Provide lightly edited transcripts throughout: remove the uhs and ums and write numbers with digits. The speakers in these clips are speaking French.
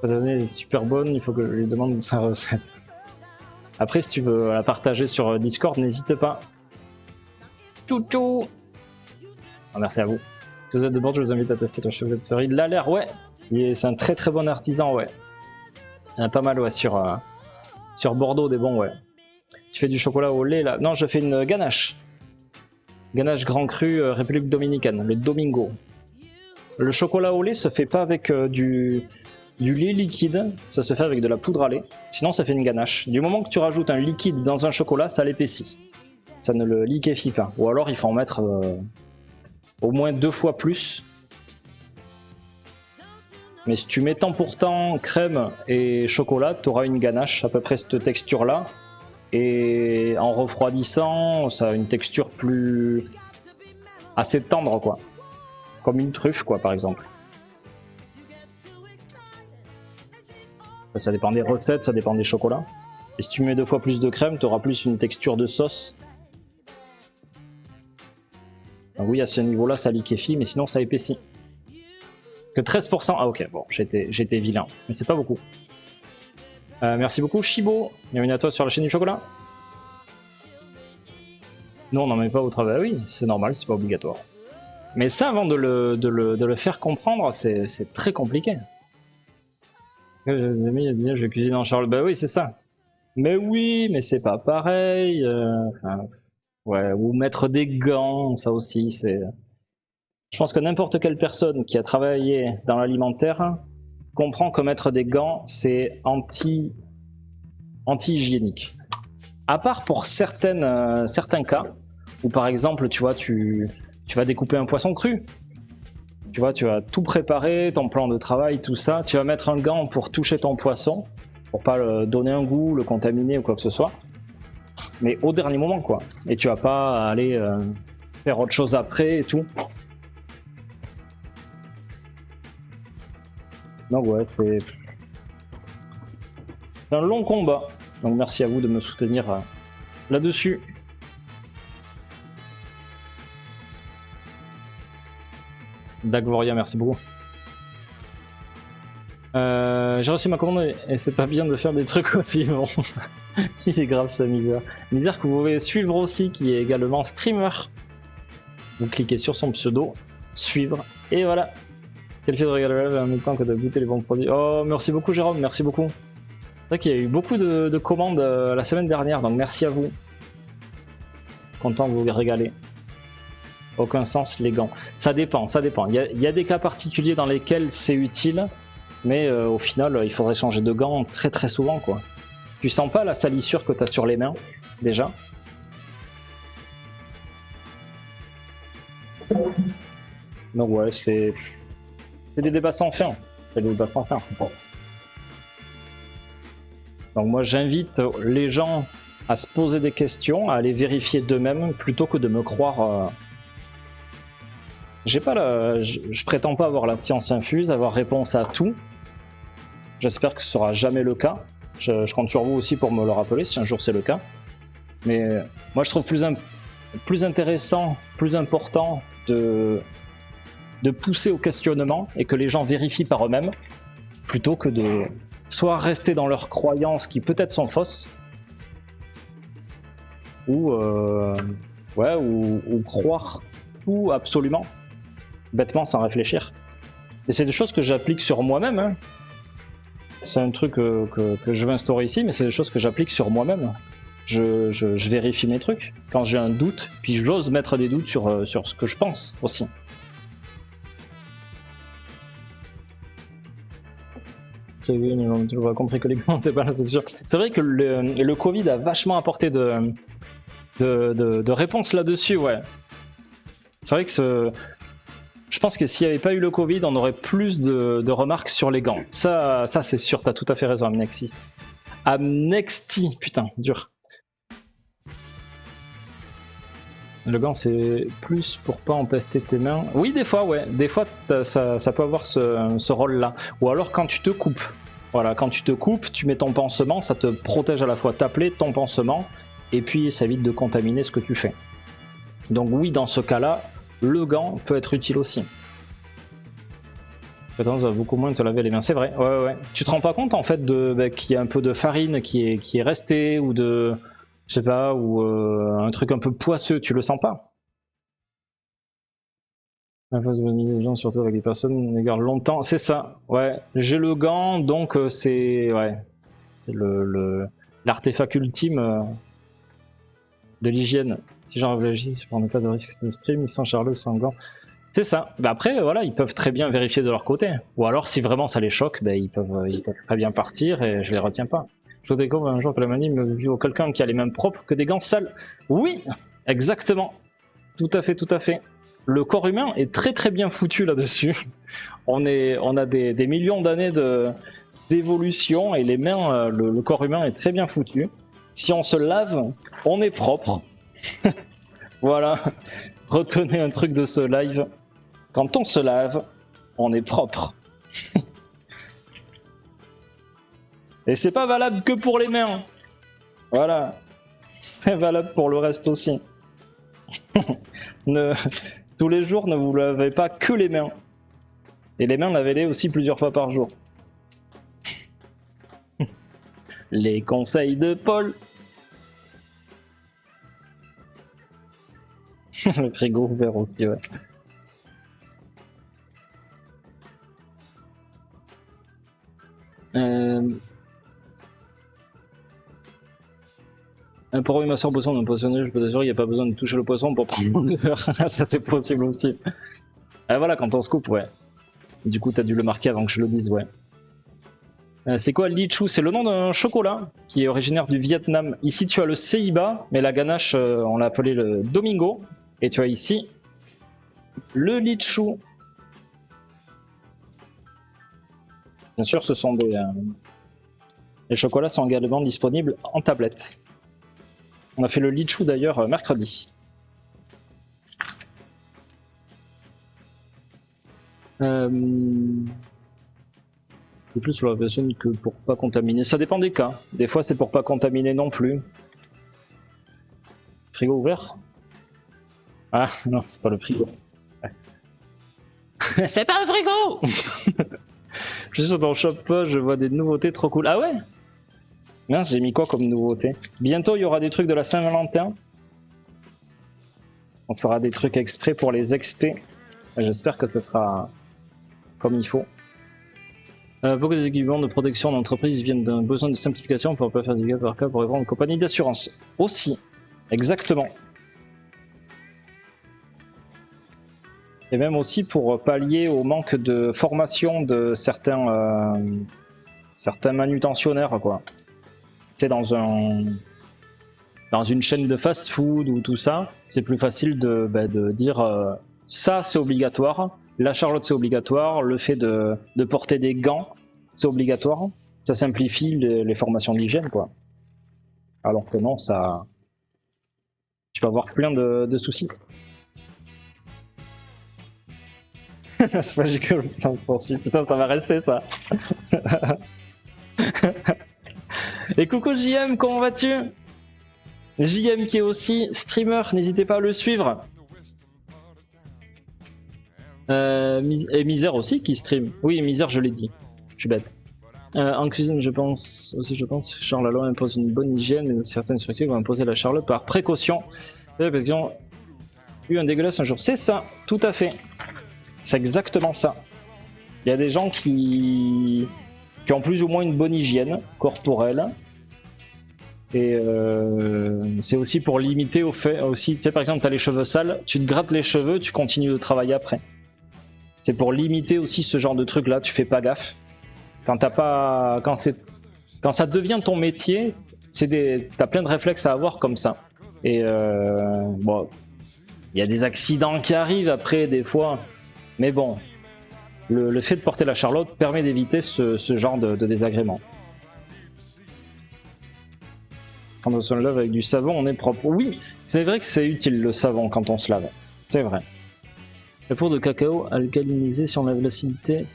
La année est super bonne, il faut que je lui demande sa recette. Après, si tu veux la partager sur Discord, n'hésite pas. Tchou. Oh, merci à vous. Si vous êtes de bord, je vous invite à tester le chouette-cerise. Il a l'air, ouais. C'est un très très bon artisan, ouais. Il y en a pas mal, ouais, sur Bordeaux, des bons, ouais. Tu fais du chocolat au lait, là? Non, je fais une ganache. Ganache grand cru, République Dominicaine, le Domingo. Le chocolat au lait se fait pas avec du lait liquide, ça se fait avec de la poudre à lait. Sinon, ça fait une ganache. Du moment que tu rajoutes un liquide dans un chocolat, ça l'épaissit. Ça ne le liquéfie pas. Ou alors, il faut en mettre au moins 2 fois plus. Mais si tu mets temps pour temps crème et chocolat, tu auras une ganache à peu près cette texture-là. Et en refroidissant, ça a une texture plus assez tendre, quoi. Comme une truffe, quoi, par exemple. Ça dépend des recettes, ça dépend des chocolats. Et si tu mets 2 fois plus de crème, tu auras plus une texture de sauce. Donc oui, à ce niveau-là, ça liquéfie, mais sinon, ça épaissit. Que 13%. Ah ok, bon, j'étais vilain, mais c'est pas beaucoup. Merci beaucoup, Shibo. Bienvenue à toi sur la chaîne du chocolat. Non, on n'en met pas au travail. Oui, c'est normal, c'est pas obligatoire. Mais ça, avant de le faire comprendre, c'est très compliqué. Je vais cuisiner en Charles. Bah oui, c'est ça. Mais oui, mais c'est pas pareil. Ouais, ou mettre des gants, ça aussi, c'est. Je pense que n'importe quelle personne qui a travaillé dans l'alimentaire comprend que mettre des gants, c'est anti-hygiénique. À part pour certains cas, où par exemple, tu vois, tu vas découper un poisson cru. Tu vois, tu vas tout préparer, ton plan de travail, tout ça. Tu vas mettre un gant pour toucher ton poisson, pour pas le donner un goût, le contaminer ou quoi que ce soit. Mais au dernier moment, quoi. Et tu vas pas aller faire autre chose après et tout. Donc ouais, c'est un long combat. Donc merci à vous de me soutenir là-dessus. Dagvoria, merci beaucoup. J'ai reçu ma commande et c'est pas bien de faire des trucs aussi bons. Il est grave sa misère. Misère que vous pouvez suivre aussi, qui est également streamer. Vous cliquez sur son pseudo, suivre, et voilà. Quel fait de regarder en même temps que de goûter les bons produits. Oh, merci beaucoup Jérôme, merci beaucoup. C'est vrai qu'il y a eu beaucoup de commandes la semaine dernière, donc merci à vous. Content de vous régaler. Aucun sens les gants. Ça dépend. Il y a des cas particuliers dans lesquels c'est utile, mais au final, il faudrait changer de gants très très souvent, quoi. Tu sens pas la salissure que tu as sur les mains, déjà? Donc ouais, c'est des débats sans fin. Donc moi, j'invite les gens à se poser des questions, à aller vérifier d'eux-mêmes, plutôt que de me croire... Je prétends pas avoir la science infuse, avoir réponse à tout. J'espère que ce sera jamais le cas. Je compte sur vous aussi pour me le rappeler si un jour c'est le cas. Mais moi je trouve plus intéressant, plus important de pousser au questionnement et que les gens vérifient par eux-mêmes, plutôt que de soit rester dans leurs croyances qui peut-être sont fausses, ou croire tout absolument, bêtement sans réfléchir. Et c'est des choses que j'applique sur moi-même, hein. C'est un truc que je veux instaurer ici, mais c'est des choses que j'applique sur moi-même. Je vérifie mes trucs quand j'ai un doute, puis j'ose mettre des doutes sur ce que je pense aussi. Tu as compris que les gants, c'est pas la solution. C'est vrai que le Covid a vachement apporté de réponses là-dessus, ouais. C'est vrai que je pense que s'il n'y avait pas eu le Covid, on aurait plus de remarques sur les gants. Ça c'est sûr, t'as tout à fait raison, Amnexty. Amnexty, putain, dur. Le gant, c'est plus pour pas empester tes mains. Oui, des fois, ouais. Des fois, ça peut avoir ce rôle-là. Ou alors quand tu te coupes. Voilà, quand tu te coupes, tu mets ton pansement, ça te protège à la fois ta plaie, ton pansement, et puis ça évite de contaminer ce que tu fais. Donc oui, dans ce cas-là, le gant peut être utile aussi. Attends, ça va beaucoup moins te laver les mains, c'est vrai. Ouais. Tu te rends pas compte en fait qu'il y a un peu de farine qui est restée ou de, je sais pas, ou un truc un peu poisseux, tu le sens pas? La phase de bonne des gens, surtout avec des personnes qui gardent longtemps, c'est ça. Ouais, j'ai le gant, donc c'est l'artefact ultime de l'hygiène. Si j'en réfléchis, pour ne pas de risque de stream, sans Charlotte, sans gant. C'est ça. Bah après, voilà, ils peuvent très bien vérifier de leur côté. Ou alors, si vraiment ça les choque, bah, ils peuvent très bien partir et je les retiens pas. Je découvre un jour que la manie me vit quelqu'un qui a les mêmes propres que des gants sales. Oui, exactement. Tout à fait. Le corps humain est très bien foutu là-dessus. On a des millions d'années d'évolution et les mains, le corps humain est très bien foutu. Si on se lave, on est propre. Voilà. Retenez un truc de ce live. Quand on se lave, on est propre. Et c'est pas valable que pour les mains. Voilà. C'est valable pour le reste aussi. Tous les jours, ne vous lavez pas que les mains. Et les mains, lavez-les aussi plusieurs fois par jour. Les conseils de Paul. Le frigo ouvert aussi, ouais. Pour une masseur poisson d'un poissonnier, je peux t'assurer, il n'y a pas besoin de toucher le poisson pour prendre le verre. Ça, c'est possible aussi. Ah, voilà, quand on se coupe, ouais. Du coup, t'as dû le marquer avant que je le dise, ouais. C'est quoi Lichu? C'est le nom d'un chocolat qui est originaire du Vietnam. Ici, tu as le Ceiba, mais la ganache, on l'a appelé le Domingo. Et tu as ici le Lichu. Bien sûr, ce sont des... Les chocolats sont également disponibles en tablette. On a fait le Lichu d'ailleurs mercredi. C'est plus pour la personne que pour pas contaminer. Ça dépend des cas. Des fois, c'est pour pas contaminer non plus. Frigo ouvert? Ah non, c'est pas le frigo. Ouais. C'est pas un frigo. Je suis sur ton shop, je vois des nouveautés trop cool. Ah ouais? Mince, j'ai mis quoi comme nouveauté? Bientôt, il y aura des trucs de la Saint-Valentin. On fera des trucs exprès pour les XP. J'espère que ce sera comme il faut. Pour que des équipements de protection d'entreprise viennent d'un besoin de simplification pour ne pas faire des cas par cas pour répondre aux compagnies d'assurance. Aussi, exactement. Et même aussi pour pallier au manque de formation de certains manutentionnaires, quoi. C'est dans une chaîne de fast-food ou tout ça, c'est plus facile de dire ça c'est obligatoire, la Charlotte c'est obligatoire, le fait de porter des gants c'est obligatoire, ça simplifie les formations d'hygiène, quoi. Alors que non, ça, tu vas avoir plein de soucis. C'est pas que le plan de putain, ça va rester ça. Et coucou JM, comment vas-tu? JM qui est aussi streamer, n'hésitez pas à le suivre. Et Misère aussi qui stream. Oui, Misère, je l'ai dit. Je suis bête. En cuisine, je pense, Charles Lalonde impose une bonne hygiène, mais certaines structures vont imposer la Charlotte par précaution. Parce qu'ils ont eu un dégueulasse un jour. C'est ça, tout à fait. C'est exactement ça. Il y a des gens qui ont plus ou moins une bonne hygiène corporelle. Et c'est aussi pour limiter au fait aussi, tu sais, par exemple, tu as les cheveux sales, tu te grattes les cheveux, tu continues de travailler après. C'est pour limiter aussi ce genre de truc là, tu fais pas gaffe. Quand ça devient ton métier, t'as plein de réflexes à avoir comme ça. Et bon, il y a des accidents qui arrivent après des fois, mais bon, le fait de porter la Charlotte permet d'éviter ce genre de désagrément. Quand on se lave avec du savon, on est propre. Oui, c'est vrai que c'est utile le savon quand on se lave. C'est vrai. La poudre de cacao alcalinisée si on lave l'acidité.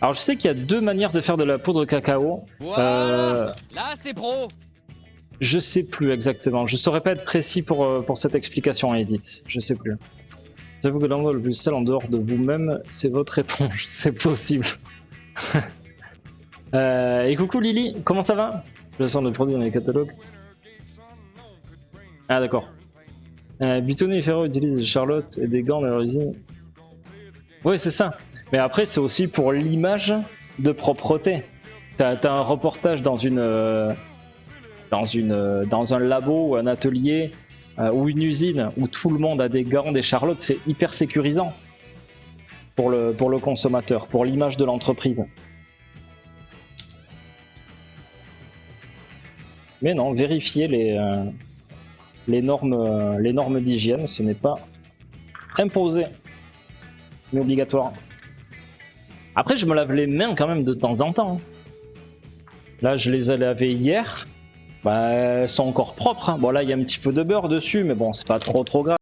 Alors je sais qu'il y a deux manières de faire de la poudre de cacao. Là c'est pro. Je sais plus exactement. Je saurais pas être précis pour cette explication, Edith. Je sais plus. Pensez-vous que l'endroit le plus sale en dehors de vous-même, c'est votre éponge? C'est possible. Et coucou Lily, comment ça va? Je sens le produit dans les catalogues. Ah d'accord. Butonnet et Ferro utilisent des Charlotte et des gants dans leur usine. Oui, c'est ça. Mais après, c'est aussi pour l'image de propreté. T'as un reportage dans un labo ou un atelier ou une usine où tout le monde a des gants, des Charlotte, c'est hyper sécurisant pour le consommateur, pour l'image de l'entreprise. Mais non, vérifier les normes d'hygiène, ce n'est pas imposé, mais obligatoire. Après, je me lave les mains quand même de temps en temps. Là, je les ai lavées hier. Bah, elles sont encore propres. Hein. Bon, là, il y a un petit peu de beurre dessus, mais bon, c'est pas trop grave.